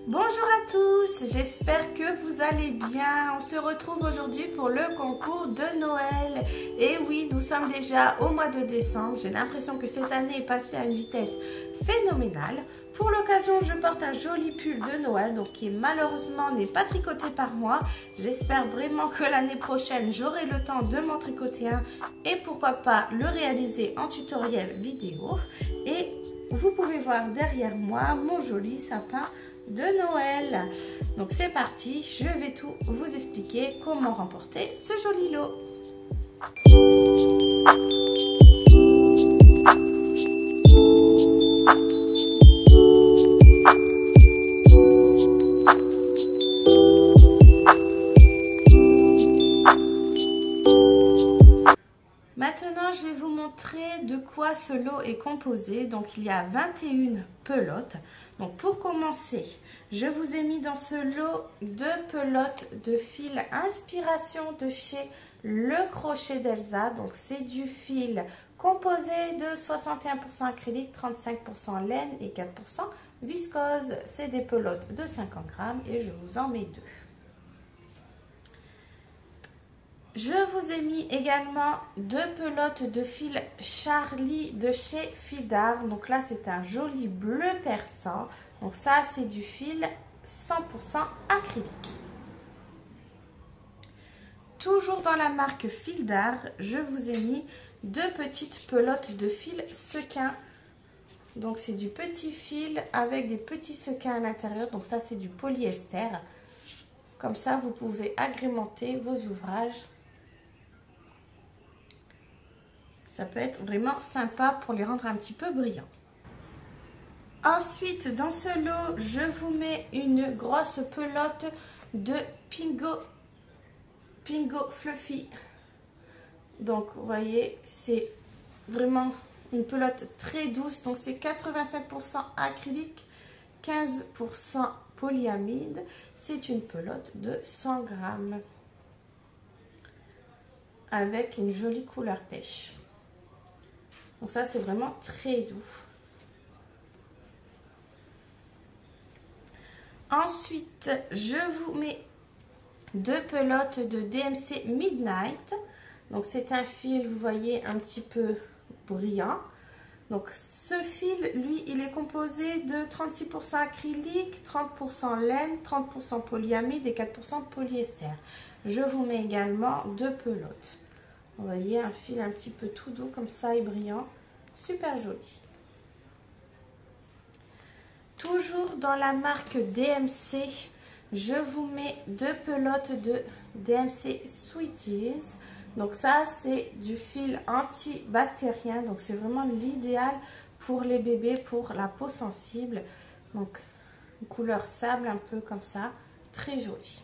Bonjour à tous, j'espère que vous allez bien. On se retrouve aujourd'hui pour le concours de Noël. Et oui, nous sommes déjà au mois de décembre. J'ai l'impression que cette année est passée à une vitesse phénoménale. Pour l'occasion, je porte un joli pull de Noël, donc qui malheureusement n'est pas tricoté par moi. J'espère vraiment que l'année prochaine, j'aurai le temps de m'en tricoter un et pourquoi pas le réaliser en tutoriel vidéo. Et vous pouvez voir derrière moi mon joli sapin de Noël. Donc c'est parti, je vais tout vous expliquer comment remporter ce joli lot. Maintenant, je vais vous montrer de quoi ce lot est composé. Donc, il y a 21 pelotes. Donc, pour commencer, je vous ai mis dans ce lot 2 pelotes de fil inspiration de chez Le Crochet d'Elsa. Donc, c'est du fil composé de 61% acrylique, 35% laine et 4% viscose. C'est des pelotes de 50 grammes et je vous en mets 2. Je vous ai mis également 2 pelotes de fil Charlie de chez Fil d'Art. Donc là, c'est un joli bleu persan. Donc ça, c'est du fil 100% acrylique. Toujours dans la marque Fil d'Art, je vous ai mis 2 petites pelotes de fil sequin. Donc c'est du petit fil avec des petits sequins à l'intérieur. Donc ça, c'est du polyester. Comme ça, vous pouvez agrémenter vos ouvrages. Ça peut être vraiment sympa pour les rendre un petit peu brillants. Ensuite, dans ce lot, je vous mets une grosse pelote de Pingo Fluffy. Donc, vous voyez, c'est vraiment une pelote très douce. Donc, c'est 85% acrylique, 15% polyamide. C'est une pelote de 100 grammes avec une jolie couleur pêche. Donc ça, c'est vraiment très doux. Ensuite, je vous mets 2 pelotes de DMC Midnight. Donc c'est un fil, vous voyez, un petit peu brillant. Donc ce fil, lui, il est composé de 36% acrylique, 30% laine, 30% polyamide et 4% polyester. Je vous mets également 2 pelotes. Vous voyez, un fil un petit peu tout doux comme ça et brillant. Super joli. Toujours dans la marque DMC, je vous mets 2 pelotes de DMC Sweeties. Donc ça, c'est du fil antibactérien. Donc c'est vraiment l'idéal pour les bébés, pour la peau sensible. Donc une couleur sable un peu comme ça. Très joli.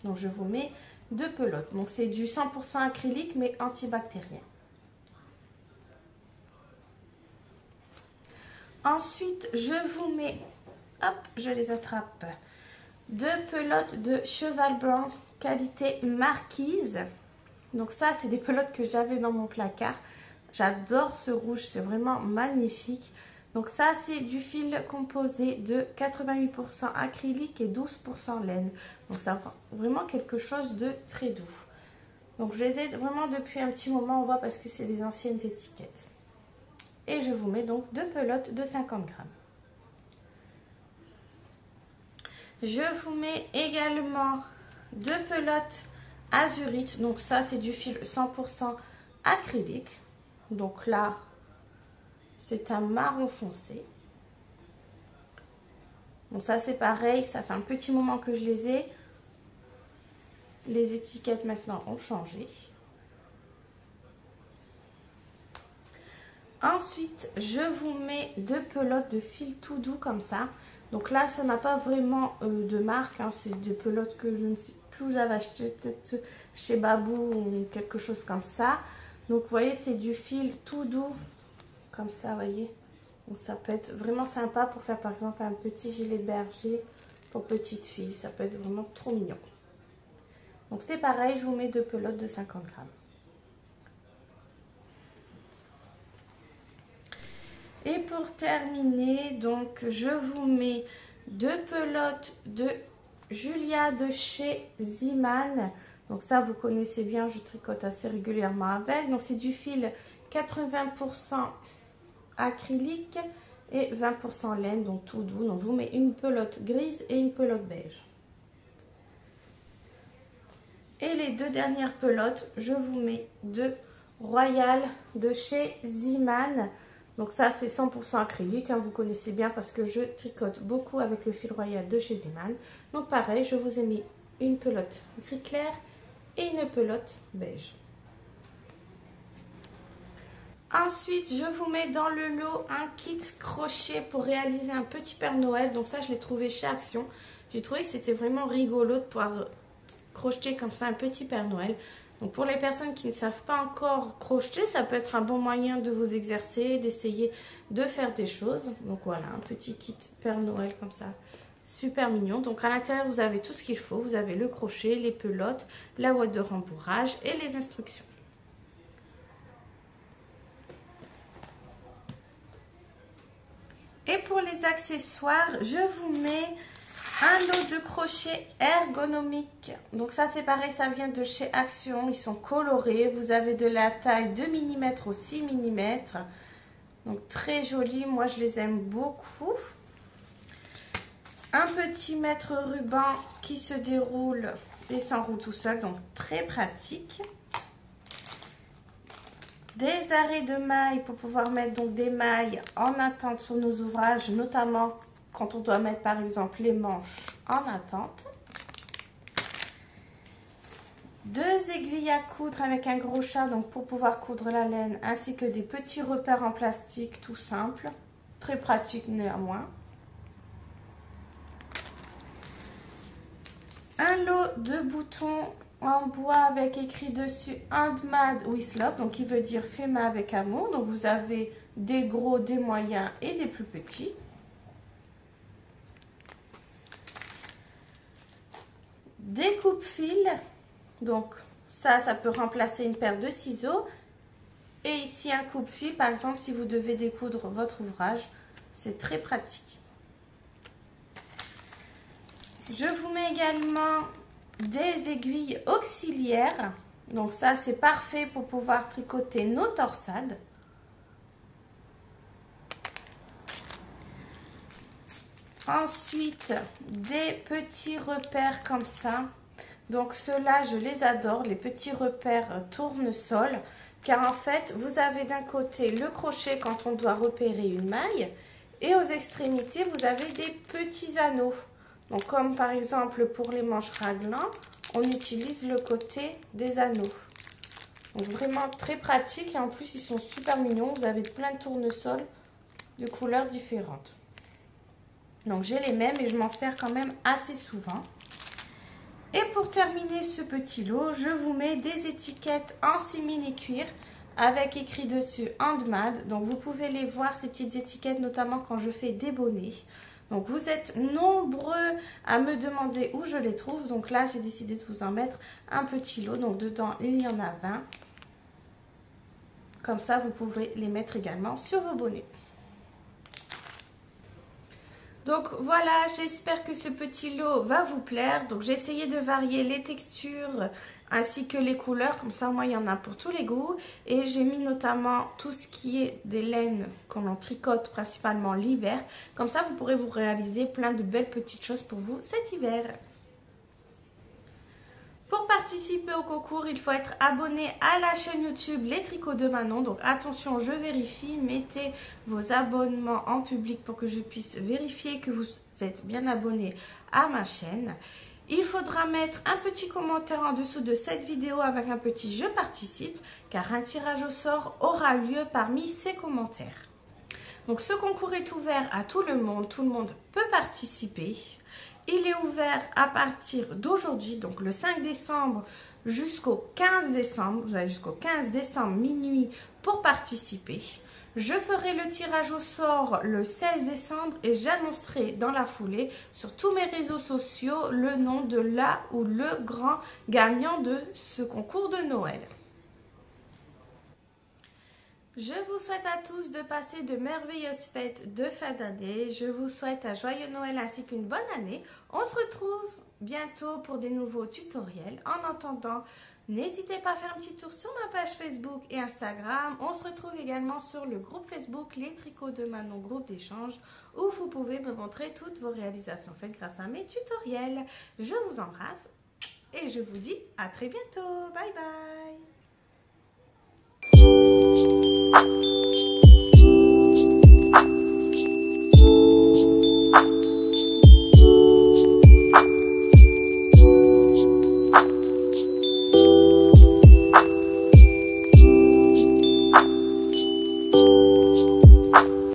Donc je vous mets 2 pelotes. Donc c'est du 100% acrylique mais antibactérien. Ensuite, je vous mets, hop, je les attrape, 2 pelotes de cheval blanc qualité marquise. Donc ça, c'est des pelotes que j'avais dans mon placard. J'adore ce rouge, c'est vraiment magnifique. Donc ça, c'est du fil composé de 88% acrylique et 12% laine. Donc ça, vraiment quelque chose de très doux. Donc je les ai vraiment depuis un petit moment, on voit, parce que c'est des anciennes étiquettes. Et je vous mets donc 2 pelotes de 50 grammes. Je vous mets également 2 pelotes azurite. Donc ça, c'est du fil 100% acrylique. Donc là, c'est un marron foncé. Donc ça, c'est pareil, ça fait un petit moment que je les ai. Les étiquettes maintenant ont changé. Ensuite, je vous mets 2 pelotes de fil tout doux comme ça. Donc là, ça n'a pas vraiment de marque. Hein. C'est des pelotes que je ne sais plus où j'avais acheté, peut-être chez Babou ou quelque chose comme ça. Donc vous voyez, c'est du fil tout doux comme ça, vous voyez. Donc ça peut être vraiment sympa pour faire par exemple un petit gilet de berger pour petite fille. Ça peut être vraiment trop mignon. Donc c'est pareil, je vous mets 2 pelotes de 50 grammes. Et pour terminer, donc je vous mets 2 pelotes de Julia de chez Ziman. Donc ça, vous connaissez bien, je tricote assez régulièrement avec. Donc c'est du fil 80% acrylique et 20% laine, donc tout doux. Donc je vous mets une pelote grise et une pelote beige. Et les 2 dernières pelotes, je vous mets 2 Royal de chez Ziman. Donc ça, c'est 100% acrylique, hein, vous connaissez bien parce que je tricote beaucoup avec le fil Royal de chez Ziman. Donc pareil, je vous ai mis une pelote gris clair et une pelote beige. Ensuite, je vous mets dans le lot un kit crochet pour réaliser un petit Père Noël. Donc ça, je l'ai trouvé chez Action. J'ai trouvé que c'était vraiment rigolo de pouvoir crocheter comme ça un petit Père Noël. Donc pour les personnes qui ne savent pas encore crocheter, ça peut être un bon moyen de vous exercer, d'essayer de faire des choses. Donc voilà, un petit kit Père Noël comme ça, super mignon. Donc à l'intérieur, vous avez tout ce qu'il faut. Vous avez le crochet, les pelotes, la ouate de rembourrage et les instructions. Et pour les accessoires, je vous mets un lot de crochets ergonomiques. Donc ça c'est pareil, ça vient de chez Action. Ils sont colorés. Vous avez de la taille 2 mm au 6 mm. Donc très joli. Moi je les aime beaucoup. Un petit mètre ruban qui se déroule et s'enroule tout seul. Donc très pratique. Des arrêts de mailles pour pouvoir mettre donc des mailles en attente sur nos ouvrages, notamment quand on doit mettre par exemple les manches en attente. 2 aiguilles à coudre avec un gros chat donc pour pouvoir coudre la laine, ainsi que des petits repères en plastique tout simple, très pratique néanmoins. Un lot de boutons en bois avec écrit dessus Handmade with Love, donc qui veut dire fait main avec amour. Donc vous avez des gros, des moyens et des plus petits. Des coupe-fils, donc ça peut remplacer une paire de ciseaux. Et ici un coupe-fil, par exemple si vous devez découdre votre ouvrage, c'est très pratique. Je vous mets également des aiguilles auxiliaires. Donc ça c'est parfait pour pouvoir tricoter nos torsades. Ensuite des petits repères comme ça. Donc ceux-là je les adore, les petits repères tournesol. Car en fait vous avez d'un côté le crochet quand on doit repérer une maille. Et aux extrémités vous avez des petits anneaux. Donc comme par exemple pour les manches raglan, on utilise le côté des anneaux. Donc vraiment très pratique et en plus ils sont super mignons. Vous avez plein de tournesols de couleurs différentes. Donc j'ai les mêmes et je m'en sers quand même assez souvent. Et pour terminer ce petit lot, je vous mets des étiquettes en simili-cuir avec écrit dessus Handmade. Donc vous pouvez les voir ces petites étiquettes notamment quand je fais des bonnets. Donc vous êtes nombreux à me demander où je les trouve. Donc là j'ai décidé de vous en mettre un petit lot. Donc dedans il y en a 20. Comme ça vous pouvez les mettre également sur vos bonnets. Donc voilà, j'espère que ce petit lot va vous plaire. Donc j'ai essayé de varier les textures ainsi que les couleurs. Comme ça, moi, il y en a pour tous les goûts. Et j'ai mis notamment tout ce qui est des laines qu'on tricote principalement l'hiver. Comme ça, vous pourrez vous réaliser plein de belles petites choses pour vous cet hiver. Pour participer au concours, il faut être abonné à la chaîne YouTube Les Tricots de Manon. Donc attention, je vérifie, mettez vos abonnements en public pour que je puisse vérifier que vous êtes bien abonné à ma chaîne. Il faudra mettre un petit commentaire en dessous de cette vidéo avec un petit je participe, car un tirage au sort aura lieu parmi ces commentaires. Donc ce concours est ouvert à tout le monde peut participer. Il est ouvert à partir d'aujourd'hui, donc le 5 décembre jusqu'au 15 décembre. Vous avez jusqu'au 15 décembre minuit pour participer. Je ferai le tirage au sort le 16 décembre et j'annoncerai dans la foulée sur tous mes réseaux sociaux le nom de la ou le grand gagnant de ce concours de Noël. Je vous souhaite à tous de passer de merveilleuses fêtes de fin d'année. Je vous souhaite un joyeux Noël ainsi qu'une bonne année. On se retrouve bientôt pour des nouveaux tutoriels. En attendant, n'hésitez pas à faire un petit tour sur ma page Facebook et Instagram. On se retrouve également sur le groupe Facebook Les Tricots de Manon, groupe d'échange, où vous pouvez me montrer toutes vos réalisations faites grâce à mes tutoriels. Je vous embrasse et je vous dis à très bientôt. Bye bye.